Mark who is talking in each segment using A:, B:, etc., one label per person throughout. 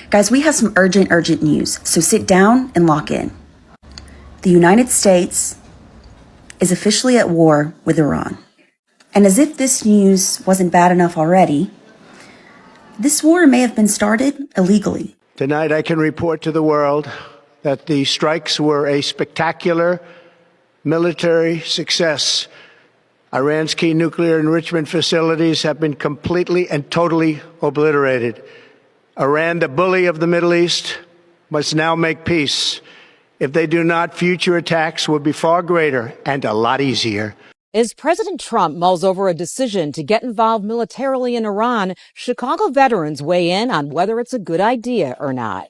A: Guys, we have some urgent news, so sit down and lock in. The United States is officially at war with Iran. And as if this news wasn't bad enough already, this war may have been started illegally.
B: Tonight, I can report to the world that the strikes were a spectacular military success. Iran's key nuclear enrichment facilities have been completely and totally obliterated. Iran, the bully of the Middle East, must now make peace. If they do not, future attacks will be far greater and a lot easier.
C: As President Trump mulls over a decision to get involved militarily in Iran, Chicago veterans weigh in on whether it's a good idea or not.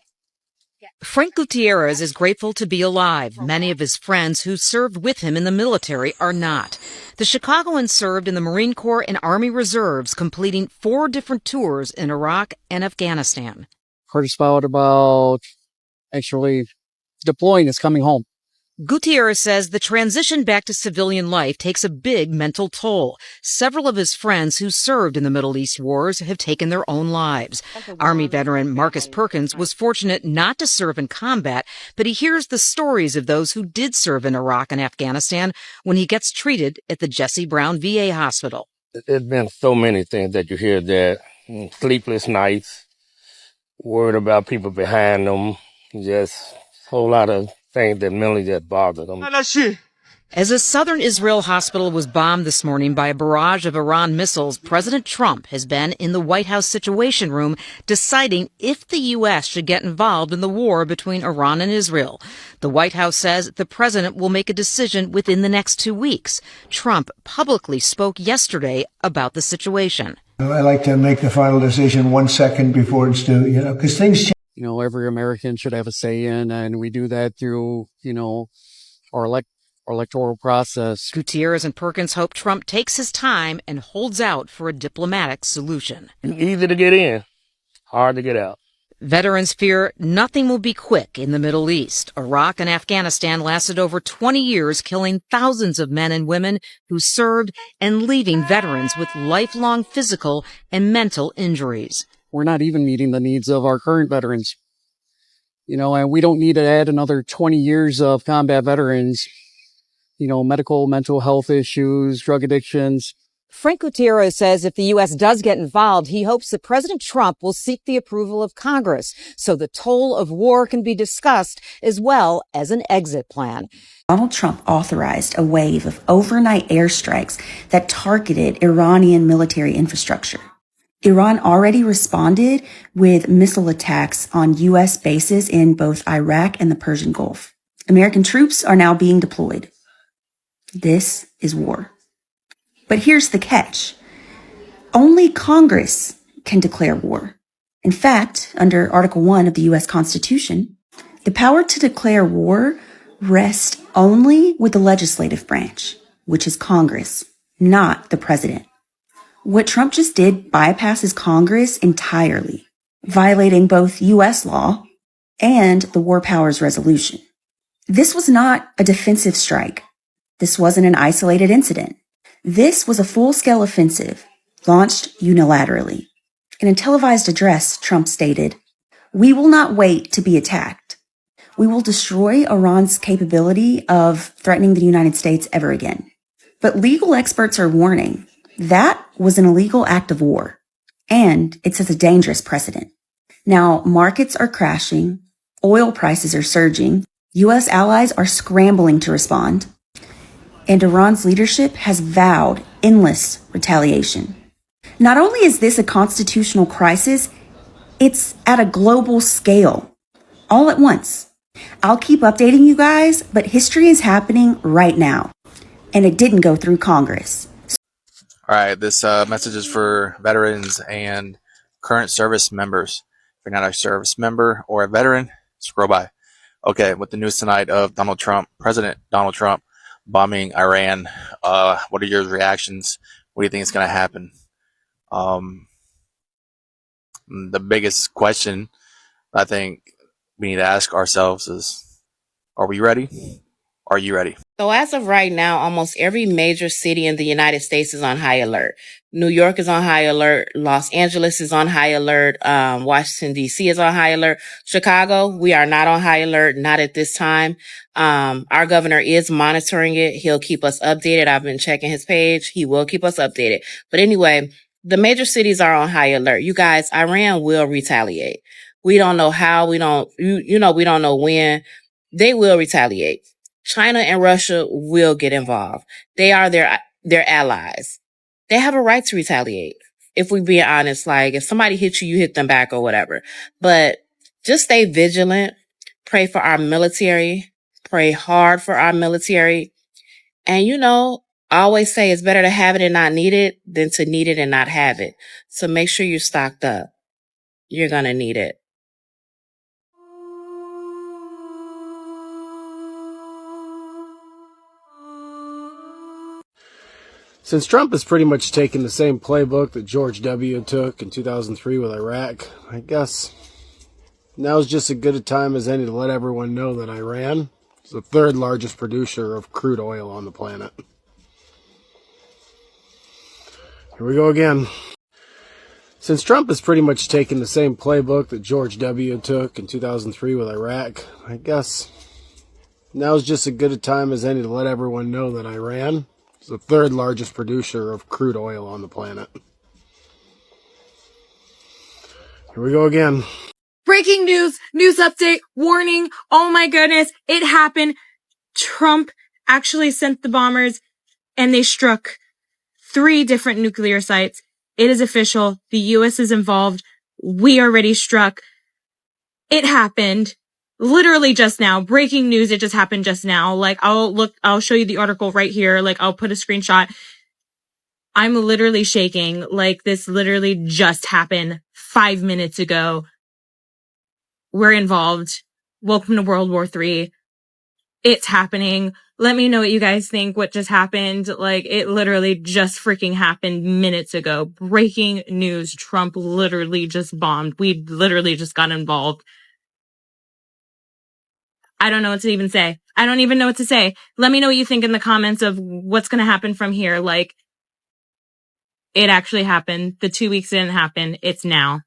C: Frank Gutierrez is grateful to be alive. Many of his friends who served with him in the military are not. The Chicagoan served in the Marine Corps and Army Reserves, completing 4 different tours in Iraq and Afghanistan.
D: Hardest part about actually deploying is coming home.
C: Gutierrez says the transition back to civilian life takes a big mental toll. Several of his friends who served in the Middle East wars have taken their own lives. Army veteran Marcus Perkins was fortunate not to serve in combat, but he hears the stories of those who did serve in Iraq and Afghanistan when he gets treated at the Jesse Brown VA hospital.
E: There's been so many things that you hear there. Sleepless nights, worried about people behind them, just a whole lot of things that mentally just bother them.
C: As a southern Israel hospital was bombed this morning by a barrage of Iran missiles, President Trump has been in the White House Situation Room deciding if the U.S. should get involved in the war between Iran and Israel. The White House says the president will make a decision within the next 2 weeks. Trump publicly spoke yesterday about the situation.
F: I like to make the final decision 1 second before it's due, because things change.
D: Every American should have a say in, and we do that through, our electoral process.
C: Gutierrez and Perkins hope Trump takes his time and holds out for a diplomatic solution.
E: Easy to get in, hard to get out.
C: Veterans fear nothing will be quick in the Middle East. Iraq and Afghanistan lasted over 20 years, killing thousands of men and women who served and leaving veterans with lifelong physical and mental injuries.
D: We're not even meeting the needs of our current veterans. And we don't need to add another 20 years of combat veterans, medical, mental health issues, drug addictions.
C: Frank Gutierrez says if the U.S. does get involved, he hopes that President Trump will seek the approval of Congress so the toll of war can be discussed as well as an exit plan.
A: Donald Trump authorized a wave of overnight airstrikes that targeted Iranian military infrastructure. Iran already responded with missile attacks on U.S. bases in both Iraq and the Persian Gulf. American troops are now being deployed. This is war. But here's the catch. Only Congress can declare war. In fact, under Article 1 of the U.S. Constitution, the power to declare war rests only with the legislative branch, which is Congress, not the president. What Trump just did bypasses Congress entirely, violating both U.S. law and the War Powers Resolution. This was not a defensive strike. This wasn't an isolated incident. This was a full-scale offensive launched unilaterally. In a televised address, Trump stated, "We will not wait to be attacked. We will destroy Iran's capability of threatening the United States ever again." But legal experts are warning that was an illegal act of war, and it sets a dangerous precedent. Now, markets are crashing, oil prices are surging, U.S. allies are scrambling to respond, and Iran's leadership has vowed endless retaliation. Not only is this a constitutional crisis, it's at a global scale, all at once. I'll keep updating you guys, but history is happening right now, and it didn't go through Congress.
G: All right, this message is for veterans and current service members. If you're not a service member or a veteran, scroll by. Okay, with the news tonight of President Donald Trump bombing Iran, what are your reactions? What do you think is going to happen? The biggest question I think we need to ask ourselves is, are we ready? Are you ready?
H: So as of right now, almost every major city in the United States is on high alert. New York is on high alert. Los Angeles is on high alert. Washington, D.C. is on high alert. Chicago, we are not on high alert, not at this time. Our governor is monitoring it. He'll keep us updated. I've been checking his page. He will keep us updated. But anyway, the major cities are on high alert. You guys, Iran will retaliate. We don't know how. We don't know when. They will retaliate. China and Russia will get involved. They are their allies. They have a right to retaliate. If we be honest, like if somebody hits you, you hit them back or whatever. But just stay vigilant. Pray for our military. Pray hard for our military. And I always say it's better to have it and not need it than to need it and not have it. So make sure you're stocked up. You're going to need it.
I: Since Trump has pretty much taken the same playbook that George W. took in 2003 with Iraq, I guess now's just as good a time as any to let everyone know that Iran is the third largest producer of crude oil on the planet. Here we go again. Since Trump has pretty much taken the same playbook that George W. took in 2003 with Iraq, I guess now's just as good a time as any to let everyone know that Iran is the third largest producer of crude oil on the planet. Here we go again.
J: Breaking news update, warning, oh my goodness, it happened. Trump actually sent the bombers and they struck 3 different nuclear sites. It is official. The U.S. is involved. We already struck. It happened. Literally just now. Breaking news. It just happened just now. Like, I'll show you the article right here. Like, I'll put a screenshot. I'm literally shaking. Like, this literally just happened 5 minutes ago. We're involved. Welcome to World War III. It's happening. Let me know what you guys think. What just happened? Like, it literally just freaking happened minutes ago. Breaking news. Trump literally just bombed. We literally just got involved. I don't know what to even say. I don't even know what to say. Let me know what you think in the comments of what's going to happen from here. Like, it actually happened. The 2 weeks didn't happen. It's now.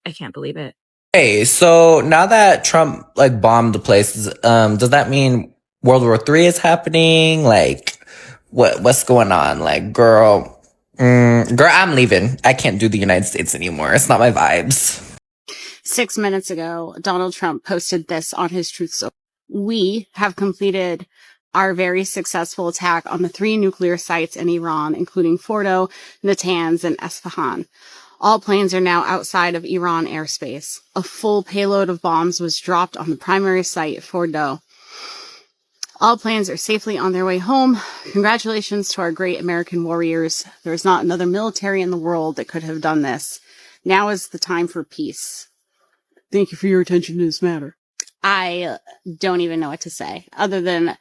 J: I can't believe it.
K: Hey, so now that Trump bombed the places, does that mean World War III is happening? Like, what's going on? Like, girl, I'm leaving. I can't do the United States anymore. It's not my vibes.
L: 6 minutes ago, Donald Trump posted this on his Truth Social. We have completed our very successful attack on the 3 nuclear sites in Iran, including Fordo, Natanz, and Esfahan. All planes are now outside of Iran airspace. A full payload of bombs was dropped on the primary site, Fordo. All planes are safely on their way home. Congratulations to our great American warriors. There is not another military in the world that could have done this. Now is the time for peace. Thank you for your attention to this matter. I don't even know what to say other than,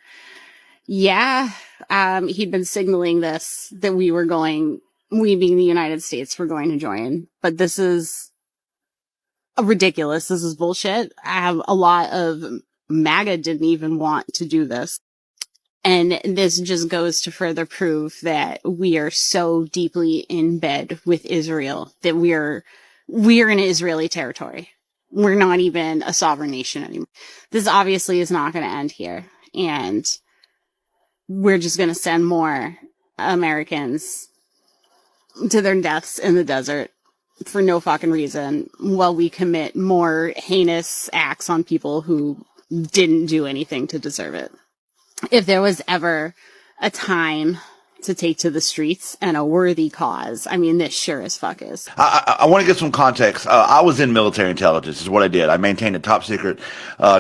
L: he'd been signaling this, that we being the United States, were going to join. But this is ridiculous. This is bullshit. I have a lot of MAGA didn't even want to do this. And this just goes to further prove that we are so deeply in bed with Israel that we're in Israeli territory. We're not even a sovereign nation anymore. This obviously is not going to end here. And we're just going to send more Americans to their deaths in the desert for no fucking reason while we commit more heinous acts on people who didn't do anything to deserve it. If there was ever a time to take to the streets and a worthy cause, I mean, this sure as fuck is.
M: I want to get some context. I was in military intelligence is what I did. I maintained a top secret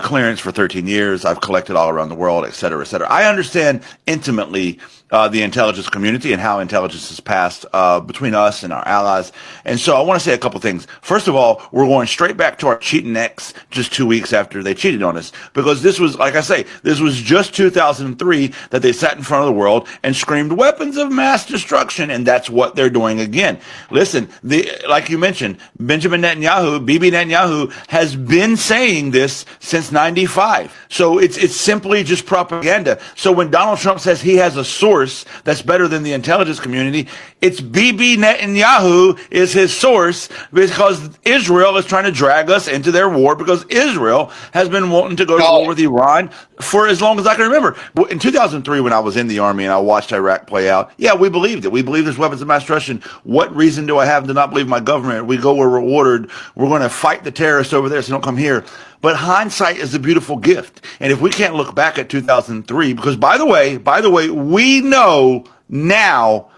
M: clearance for 13 years. I've collected all around the world, et cetera, et cetera. I understand intimately the intelligence community and how intelligence is passed between us and our allies. And so I want to say a couple things. First of all, we're going straight back to our cheating ex just 2 weeks after they cheated on us, because this was, like I say, this was just 2003 that they sat in front of the world and screamed weapons of mass destruction, and that's what they're doing again. Listen, like you mentioned, Benjamin Netanyahu, Bibi Netanyahu, has been saying this since 95. So it's simply just propaganda. So when Donald Trump says he has a source that's better than the intelligence community, it's Bibi Netanyahu is his source, because Israel is trying to drag us into their war, because Israel has been wanting to go to war with Iran for as long as I can remember. In 2003, when I was in the army and I watched Iraq play out, yeah, we believed it. We believed there's weapons of mass destruction. What reason do I have to not believe my government? We go where we're ordered. We're going to fight the terrorists over there, so don't come here. But hindsight is a beautiful gift. And if we can't look back at 2003, because by the way, we know now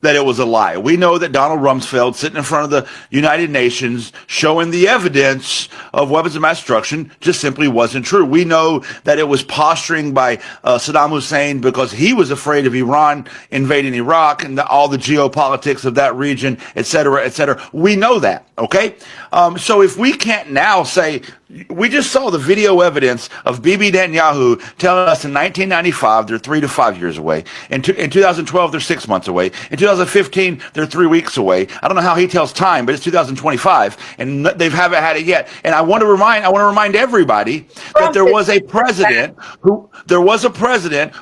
M: that it was a lie. We know that Donald Rumsfeld, sitting in front of the United Nations, showing the evidence of weapons of mass destruction, just simply wasn't true. We know that it was posturing by Saddam Hussein because he was afraid of Iran invading Iraq and all the geopolitics of that region, et cetera, et cetera. We know that, okay? So if we can't now say, we just saw the video evidence of Bibi Netanyahu telling us in 1995 they're 3 to 5 years away. In 2012 they're 6 months away. In 2015 they're 3 weeks away. I don't know how he tells time, but it's 2025, and they haven't had it yet. And I want to remind everybody that there was a president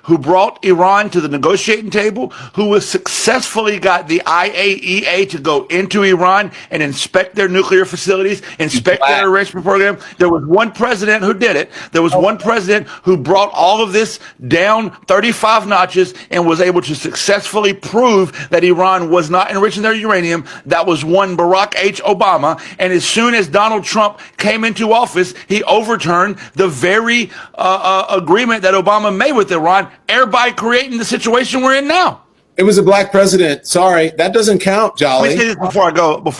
M: who brought Iran to the negotiating table, who was successfully got the IAEA to go into Iran and inspect their nuclear facilities, inspect their enrichment program. There was one president who did it. There was one president who brought all of this down 35 notches and was able to successfully prove that Iran was not enriching their uranium. That was one Barack H. Obama. And as soon as Donald Trump came into office, he overturned the very agreement that Obama made with Iran, thereby creating the situation we're in now.
N: It was a black president. Sorry, that doesn't count, Jolly.
M: Let me say this before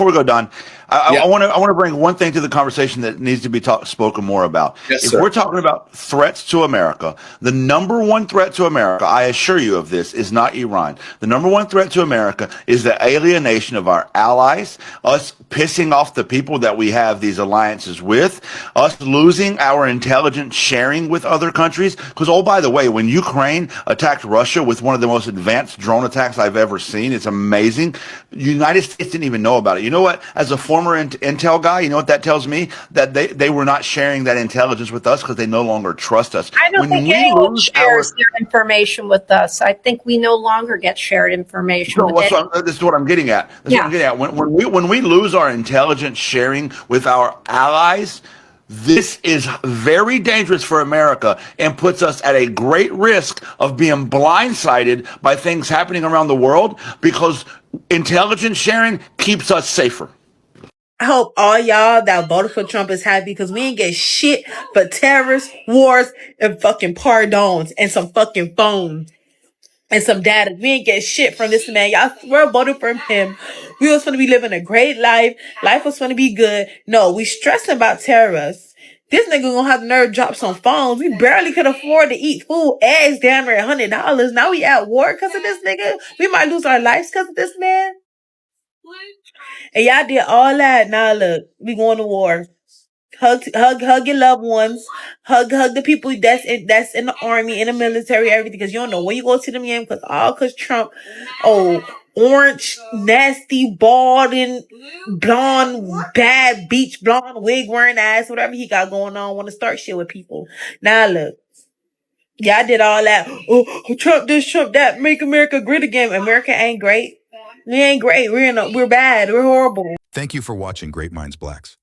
M: we go, Don. I want to bring one thing to the conversation that needs to be spoken more about.
N: Yes,
M: if
N: sir.
M: we're talking about threats to America, the number one threat to America, I assure you of this, is not Iran. The number one threat to America is the alienation of our allies, us pissing off the people that we have these alliances with, us losing our intelligence sharing with other countries. Because, oh, by the way, when Ukraine attacked Russia with one of the most advanced drone attacks I've ever seen, it's amazing. The United States didn't even know about it. You know what? As a former intel guy, you know what that tells me? That they were not sharing that intelligence with us because they no longer trust us.
O: I don't think anyone shares their information with us. I think we no longer get shared information.
M: This is what I'm getting at. When we lose our intelligence sharing with our allies, this is very dangerous for America and puts us at a great risk of being blindsided by things happening around the world, because intelligence sharing keeps us safer.
P: I hope all y'all that voted for Trump is happy, because we ain't get shit but terrorists, wars, and fucking pardons, and some fucking phones, and some data. We ain't get shit from this man. Y'all were voting for him. We was going to be living a great life. Life was going to be good. No, we stressing about terrorists. This nigga gonna have the nerve to drop some phones. We barely could afford to eat food. Eggs damn near $100. Now we at war because of this nigga. We might lose our lives because of this man. And y'all did all that. Now look, we going to war. Hug your loved ones. Hug the people that's in the army, in the military, everything. Because you don't know when you go to them again. Because Trump, orange, nasty, bald, and blonde, bad beach blonde wig wearing ass, whatever he got going on, want to start shit with people. Now look, y'all did all that. Oh, Trump this, Trump that, make America great again. America ain't great. We ain't great. We're bad. We're horrible.
Q: Thank you for watching Great Minds Blacks.